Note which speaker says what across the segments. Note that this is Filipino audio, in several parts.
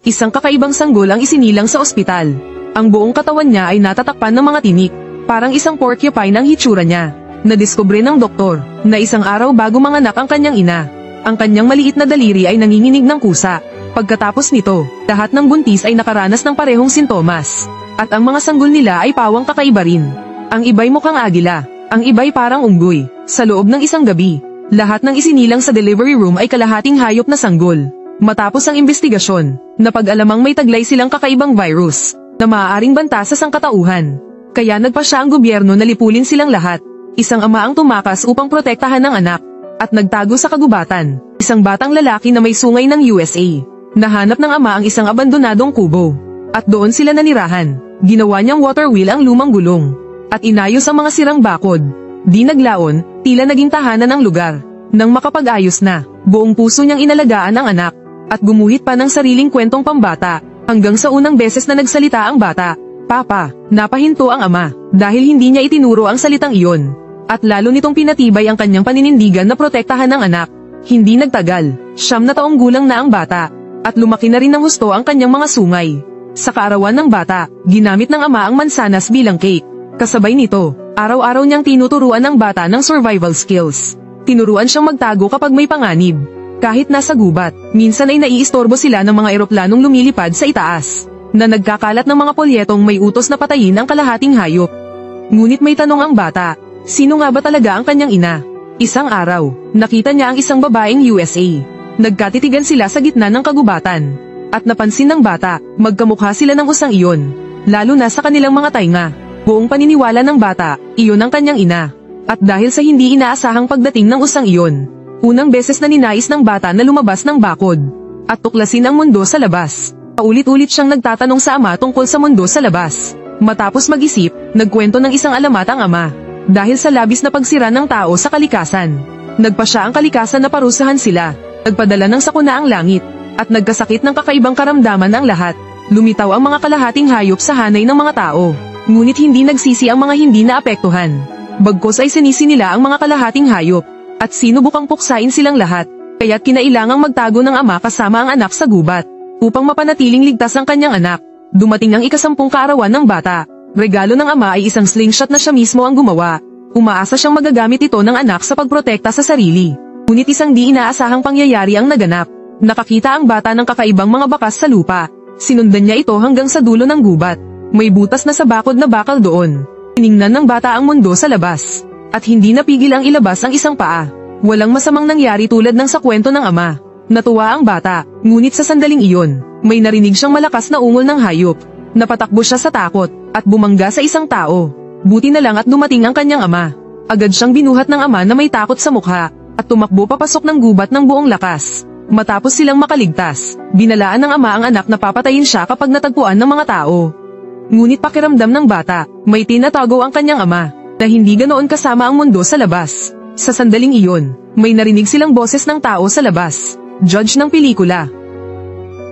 Speaker 1: Isang kakaibang sanggol ang isinilang sa ospital. Ang buong katawan niya ay natatakpan ng mga tinik. Parang isang porcupine ang hitsura niya. Nadiskubre ng doktor na isang araw bago manganak ang kanyang ina. Ang kanyang maliit na daliri ay nanginginig ng kusa. Pagkatapos nito, lahat ng buntis ay nakaranas ng parehong sintomas. At ang mga sanggol nila ay pawang kakaiba rin. Ang iba'y mukhang agila, ang iba'y parang unggoy. Sa loob ng isang gabi, lahat ng isinilang sa delivery room ay kalahating hayop na sanggol. Matapos ang investigasyon, napag-alamang may taglay silang kakaibang virus na maaaring banta sa sangkatauhan. Kaya nagpasya ang gobyerno na lipulin silang lahat. Isang ama ang tumakas upang protektahan ng anak at nagtago sa kagubatan. Isang batang lalaki na may sungay ng USA. Nahanap ng ama ang isang abandonadong kubo. At doon sila nanirahan. Ginawa niyang water wheel ang lumang gulong. At inayos ang mga sirang bakod. Di naglaon, tila naging tahanan ng lugar. Nang makapag-ayos na, buong puso niyang inalagaan ang anak. At gumuhit pa ng sariling kwentong pambata. Hanggang sa unang beses na nagsalita ang bata. Papa, napahinto ang ama. Dahil hindi niya itinuro ang salitang iyon. At lalo nitong pinatibay ang kanyang paninindigan na protektahan ng anak. Hindi nagtagal, 9 na taong gulang na ang bata. At lumaki na rin ng husto ang kanyang mga sungay. Sa kaarawan ng bata, ginamit ng ama ang mansanas bilang cake. Kasabay nito, araw-araw niyang tinuturuan ng bata ng survival skills. Tinuruan siyang magtago kapag may panganib. Kahit nasa gubat, minsan ay naiistorbo sila ng mga eroplanong lumilipad sa itaas, na nagkakalat ng mga polyetong may utos na patayin ang kalahating hayop. Ngunit may tanong ang bata, sino nga ba talaga ang kanyang ina? Isang araw, nakita niya ang isang babaeng USA. Nagkatitigan sila sa gitna ng kagubatan. At napansin ng bata, magkamukha sila ng usang iyon. Lalo na sa kanilang mga tainga. Buong paniniwala ng bata, iyon ang kanyang ina. At dahil sa hindi inaasahang pagdating ng usang iyon, unang beses na ninais ng bata na lumabas ng bakod. At tuklasin ang mundo sa labas. Paulit-ulit siyang nagtatanong sa ama tungkol sa mundo sa labas. Matapos mag-isip, nagkwento ng isang alamat ang ama. Dahil sa labis na pagsira ng tao sa kalikasan, nagpasya ang kalikasan na parusahan sila. Nagpadala ng sakuna ang langit. At nagkasakit ng kakaibang karamdaman ang lahat. Lumitaw ang mga kalahating hayop sa hanay ng mga tao. Ngunit hindi nagsisi ang mga hindi naapektuhan. Bagkus ay sinisi nila ang mga kalahating hayop. At sinubukang puksain silang lahat. Kaya't kinailangang magtago ng ama kasama ang anak sa gubat. Upang mapanatiling ligtas ang kanyang anak. Dumating ang ika-10 kaarawan ng bata. Regalo ng ama ay isang slingshot na siya mismo ang gumawa. Umaasa siyang magagamit ito ng anak sa pagprotekta sa sarili. Ngunit isang di inaasahang pangyayari ang naganap. Nakakita ang bata ng kakaibang mga bakas sa lupa. Sinundan niya ito hanggang sa dulo ng gubat. May butas na sa bakod na bakal doon. Tiningnan ng bata ang mundo sa labas. At hindi napigil ang ilabas ang isang paa. Walang masamang nangyari tulad ng sa kwento ng ama. Natuwa ang bata, ngunit sa sandaling iyon, may narinig siyang malakas na ungol ng hayop. Napatakbo siya sa takot, at bumangga sa isang tao. Buti na lang at dumating ang kanyang ama. Agad siyang binuhat ng ama na may takot sa mukha, at tumakbo papasok ng gubat ng buong lakas. Matapos silang makaligtas, binalaan ng ama ang anak na papatayin siya kapag natagpuan ng mga tao. Ngunit pakiramdam ng bata, may tinatago ang kanyang ama, na hindi ganoon kasama ang mundo sa labas. Sa sandaling iyon, may narinig silang boses ng tao sa labas, judge ng pelikula.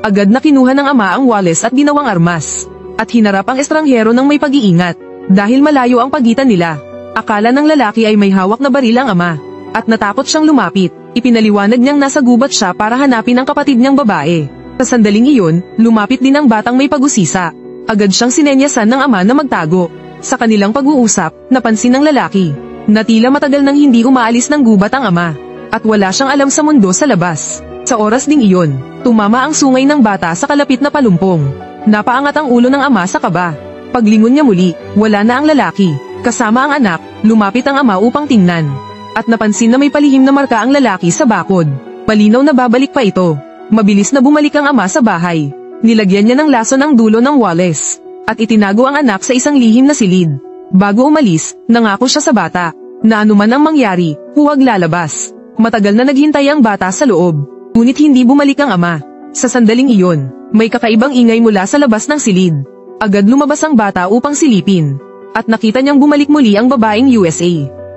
Speaker 1: Agad na kinuha ng ama ang wales at ginawang armas, at hinarap ang estranghero ng may pag-iingat, dahil malayo ang pagitan nila. Akala ng lalaki ay may hawak na baril ang ama, at natakot siyang lumapit. Ipinaliwanag niyang nasa gubat siya para hanapin ang kapatid niyang babae. Sa sandaling iyon, lumapit din ang batang may pag-usisa. Agad siyang sinenyasan ng ama na magtago. Sa kanilang pag-uusap, napansin ng lalaki na tila matagal nang hindi umaalis ng gubat ang ama. At wala siyang alam sa mundo sa labas. Sa oras ding iyon, tumama ang sungay ng bata sa kalapit na palumpong. Napaangat ang ulo ng ama sa kaba. Paglingon niya muli, wala na ang lalaki. Kasama ang anak, lumapit ang ama upang tingnan. At napansin na may palihim na marka ang lalaki sa bakod. Malinaw na babalik pa ito. Mabilis na bumalik ang ama sa bahay. Nilagyan niya ng lason ang dulo ng wales. At itinago ang anak sa isang lihim na silid. Bago umalis, nangako siya sa bata, na anuman ang mangyari, huwag lalabas. Matagal na naghintay ang bata sa loob. Ngunit hindi bumalik ang ama. Sa sandaling iyon, may kakaibang ingay mula sa labas ng silid. Agad lumabas ang bata upang silipin. At nakita niyang bumalik muli ang babaeng USA.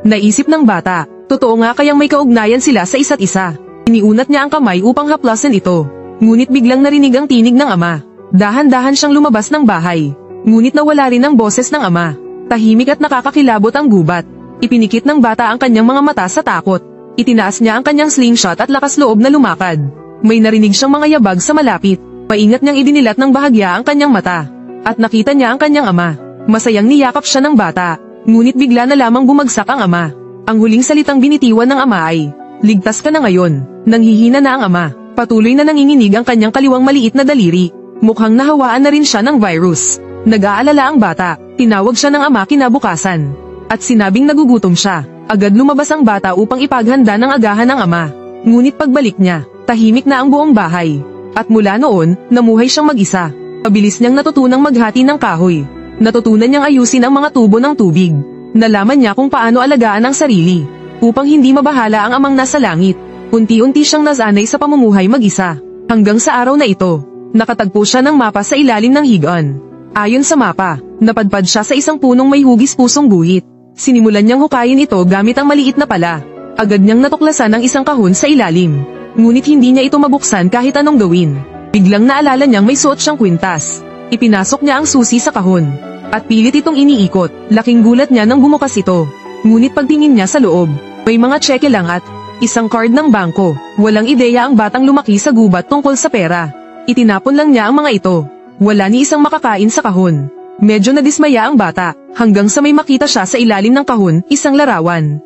Speaker 1: Naisip ng bata, totoo nga kayang may kaugnayan sila sa isa't isa. Iniunat niya ang kamay upang haplasan ito. Ngunit biglang narinig ang tinig ng ama. Dahan-dahan siyang lumabas ng bahay. Ngunit nawala rin ang boses ng ama. Tahimik at nakakakilabot ang gubat. Ipinikit ng bata ang kanyang mga mata sa takot. Itinaas niya ang kanyang slingshot at lakas loob na lumakad. May narinig siyang mga yabag sa malapit. Maingat niyang idinilat ng bahagya ang kanyang mata. At nakita niya ang kanyang ama. Masayang niyakap siya ng bata. Ngunit bigla na lamang bumagsak ang ama. Ang huling salitang binitiwan ng ama ay, "Ligtas ka na ngayon." Nanghihina na ang ama. Patuloy na nanginginig ang kanyang kaliwang maliit na daliri. Mukhang nahawaan na rin siya ng virus. Nag-aalala ang bata. Tinawag siya ng ama kinabukasan. At sinabing nagugutom siya. Agad lumabas ang bata upang ipaghanda ng agahan ng ama. Ngunit pagbalik niya, tahimik na ang buong bahay. At mula noon, namuhay siyang mag-isa. Mabilis niyang natutunang maghati ng kahoy. Natutunan niyang ayusin ang mga tubo ng tubig. Nalaman niya kung paano alagaan ang sarili, upang hindi mabahala ang amang nasa langit. Unti-unti siyang nasanay sa pamumuhay mag-isa. Hanggang sa araw na ito, nakatagpo siya ng mapa sa ilalim ng higaan. Ayon sa mapa, napadpad siya sa isang punong may hugis pusong guhit. Sinimulan niyang hukayin ito gamit ang maliit na pala. Agad niyang natuklasan ang isang kahon sa ilalim. Ngunit hindi niya ito mabuksan kahit anong gawin. Biglang naalala niyang may suot siyang kwintas. Ipinasok niya ang susi sa kahon. At pilit itong iniikot. Laking gulat niya nang bumukas ito. Ngunit pagtingin niya sa loob, may mga tseke lang at isang card ng bangko. Walang ideya ang batang lumaki sa gubat tungkol sa pera. Itinapon lang niya ang mga ito. Wala ni isang makakain sa kahon. Medyo nadismaya ang bata, hanggang sa may makita siya sa ilalim ng kahon, isang larawan.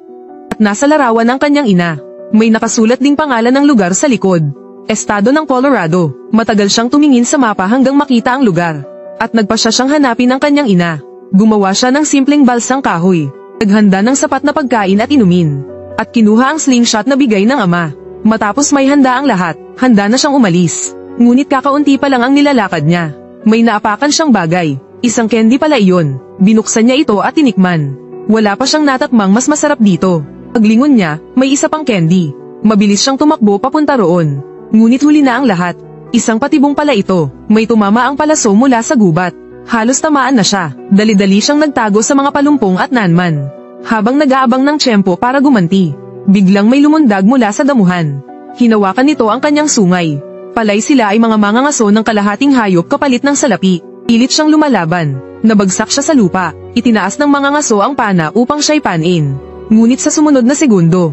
Speaker 1: At nasa larawan ang kanyang ina. May nakasulat ding pangalan ng lugar sa likod. Estado ng Colorado. Matagal siyang tumingin sa mapa hanggang makita ang lugar. At nagpasya siyang hanapin ang kanyang ina. Gumawa siya ng simpleng balsang kahoy. Naghanda ng sapat na pagkain at inumin. At kinuha ang slingshot na bigay ng ama. Matapos may handa ang lahat, handa na siyang umalis. Ngunit kakaunti pa lang ang nilalakad niya. May naapakan siyang bagay. Isang candy pala iyon. Binuksan niya ito at tinikman. Wala pa siyang natakmang mas masarap dito. Paglingon niya, may isa pang candy. Mabilis siyang tumakbo papunta roon. Ngunit huli na ang lahat. Isang patibong pala ito. May tumama ang palaso mula sa gubat. Halos tamaan na siya. Dali-dali siyang nagtago sa mga palumpong at nanman. Habang nag-aabang ng tiyempo para gumanti, biglang may lumundag mula sa damuhan. Hinawakan nito ang kanyang sungay. Palay sila ay mga mangangaso ng kalahating hayop kapalit ng salapi. Pilit siyang lumalaban. Nabagsak siya sa lupa. Itinaas ng mangangaso ang pana upang siya'y panin. Ngunit sa sumunod na segundo,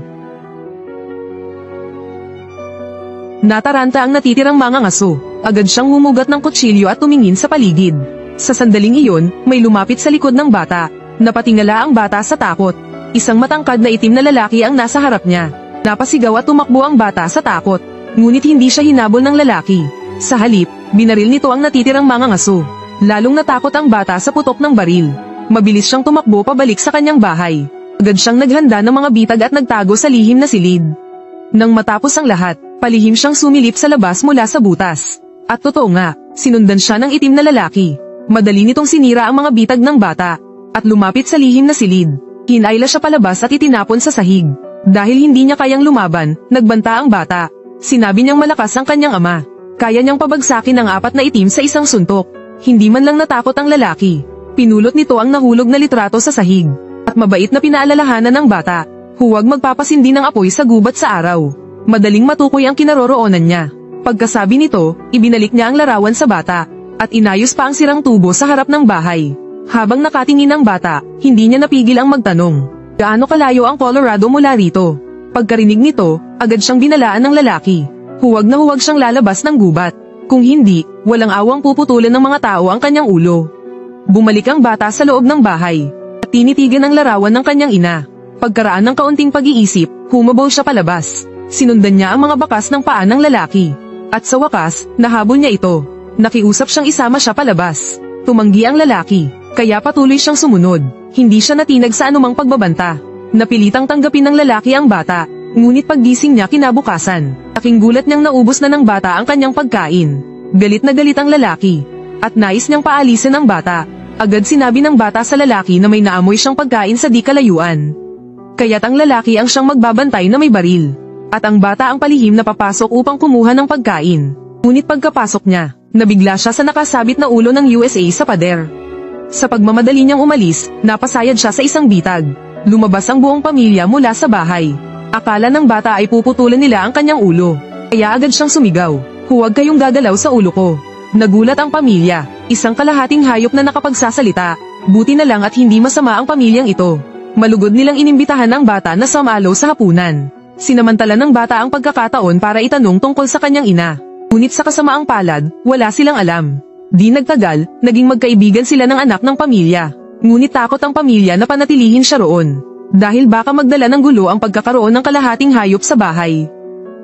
Speaker 1: nataranta ang natitirang mangangaso. Agad siyang humugat ng kutsilyo at tumingin sa paligid. Sa sandaling iyon, may lumapit sa likod ng bata. Napatingala ang bata sa takot. Isang matangkad na itim na lalaki ang nasa harap niya. Napasigaw at tumakbo ang bata sa takot. Ngunit hindi siya hinabol ng lalaki. Sa halip, binaril nito ang natitirang mangangaso. Lalong natakot ang bata sa putok ng baril. Mabilis siyang tumakbo pabalik sa kanyang bahay. Agad siyang naghanda ng mga bitag at nagtago sa lihim na silid. Nang matapos ang lahat, palihim siyang sumilip sa labas mula sa butas. At totoo nga, sinundan siya ng itim na lalaki. Madali nitong sinira ang mga bitag ng bata. At lumapit sa lihim na silid. Hinayla siya palabas at itinapon sa sahig. Dahil hindi niya kayang lumaban, nagbanta ang bata. Sinabi niyang malakas ang kanyang ama. Kaya niyang pabagsakin ang 4 na itim sa isang suntok. Hindi man lang natakot ang lalaki. Pinulot nito ang nahulog na litrato sa sahig. At mabait na pinaalalahanan ng bata. Huwag magpapasindi ng apoy sa gubat sa araw. Madaling matukoy ang kinaroroonan niya. Pagkasabi nito, ibinalik niya ang larawan sa bata. At inayos pa ang sirang tubo sa harap ng bahay. Habang nakatingin ang bata, hindi niya napigil ang magtanong. Gaano kalayo ang Colorado mula rito? Pagkarinig nito, agad siyang binalaan ng lalaki. Huwag na huwag siyang lalabas ng gubat. Kung hindi, walang awang puputulan ng mga tao ang kanyang ulo. Bumalik ang bata sa loob ng bahay. At tinitigan ang larawan ng kanyang ina. Pagkaraan ng kaunting pag-iisip, humabol siya palabas. Sinundan niya ang mga bakas ng paa ng lalaki. At sa wakas, nahabol niya ito. Nakiusap siyang isama siya palabas. Tumanggi ang lalaki, kaya patuloy siyang sumunod. Hindi siya natinag sa anumang pagbabanta. Napilitang tanggapin ng lalaki ang bata. Ngunit paggising niya kinabukasan, laking gulat niyang naubos na ng bata ang kanyang pagkain. Galit na galit ang lalaki. At nais niyang paalisin ang bata. Agad sinabi ng bata sa lalaki na may naamoy siyang pagkain sa di kalayuan. Kaya't ang lalaki ang siyang magbabantay na may baril. At ang bata ang palihim na papasok upang kumuha ng pagkain. Ngunit pagkapasok niya, nabigla siya sa nakasabit na ulo ng USA sa pader. Sa pagmamadali niyang umalis, napasayad siya sa isang bitag. Lumabas ang buong pamilya mula sa bahay. Akala ng bata ay puputulan nila ang kanyang ulo. Kaya agad siyang sumigaw, "Huwag kayong gagalaw sa ulo ko." Nagulat ang pamilya, isang kalahating hayop na nakapagsasalita. Buti na lang at hindi masama ang pamilyang ito. Malugod nilang inimbitahan ang bata na sumalo sa hapunan. Sinamantala ng bata ang pagkakataon para itanong tungkol sa kanyang ina. Ngunit sa kasamaang palad, wala silang alam. Di nagtagal, naging magkaibigan sila ng anak ng pamilya. Ngunit takot ang pamilya na panatilihin siya roon. Dahil baka magdala ng gulo ang pagkakaroon ng kalahating hayop sa bahay.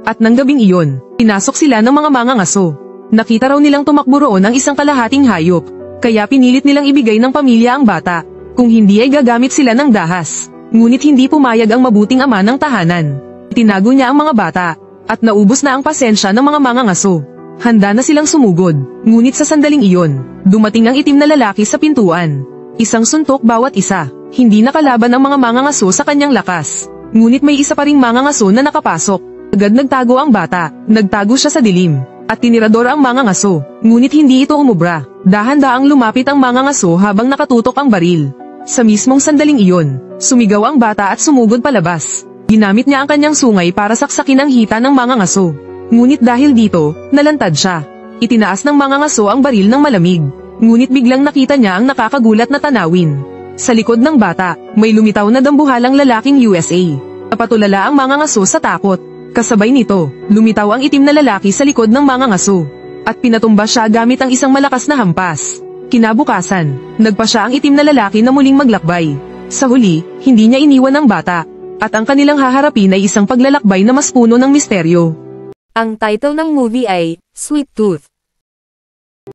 Speaker 1: At nang gabing iyon, pinasok sila ng mga mangangaso. Nakita raw nilang tumakbo roon ang isang kalahating hayop. Kaya pinilit nilang ibigay ng pamilya ang bata. Kung hindi ay gagamit sila ng dahas. Ngunit hindi pumayag ang mabuting ama ng tahanan. Tinago niya ang mga bata. At naubos na ang pasensya ng mga mangangaso. Handa na silang sumugod. Ngunit sa sandaling iyon, dumating ang itim na lalaki sa pintuan. Isang suntok bawat isa. Hindi nakalaban ang mga mangangaso sa kanyang lakas. Ngunit may isa pa ring mangangaso na nakapasok. Agad nagtago ang bata. Nagtago siya sa dilim. At tinirador ang mangangaso. Ngunit hindi ito umubra. Dahan-daang lumapit ang mangangaso habang nakatutok ang baril. Sa mismong sandaling iyon, sumigaw ang bata at sumugod palabas. Ginamit niya ang kanyang sungay para saksakin ang hita ng mangangaso. Ngunit dahil dito, nalantad siya. Itinaas ng mangangaso ang baril ng malamig. Ngunit biglang nakita niya ang nakakagulat na tanawin. Sa likod ng bata, may lumitaw na dambuhalang lalaking USA. Napatulala ang mangangaso sa takot. Kasabay nito, lumitaw ang itim na lalaki sa likod ng mangangaso. At pinatumba siya gamit ang isang malakas na hampas. Kinabukasan, nagpa siya ang itim na lalaki na muling maglakbay. Sa huli, hindi niya iniwan ang bata. At ang kanilang haharapin ay isang paglalakbay na mas puno ng misteryo.
Speaker 2: Ang title ng movie ay Sweet Tooth.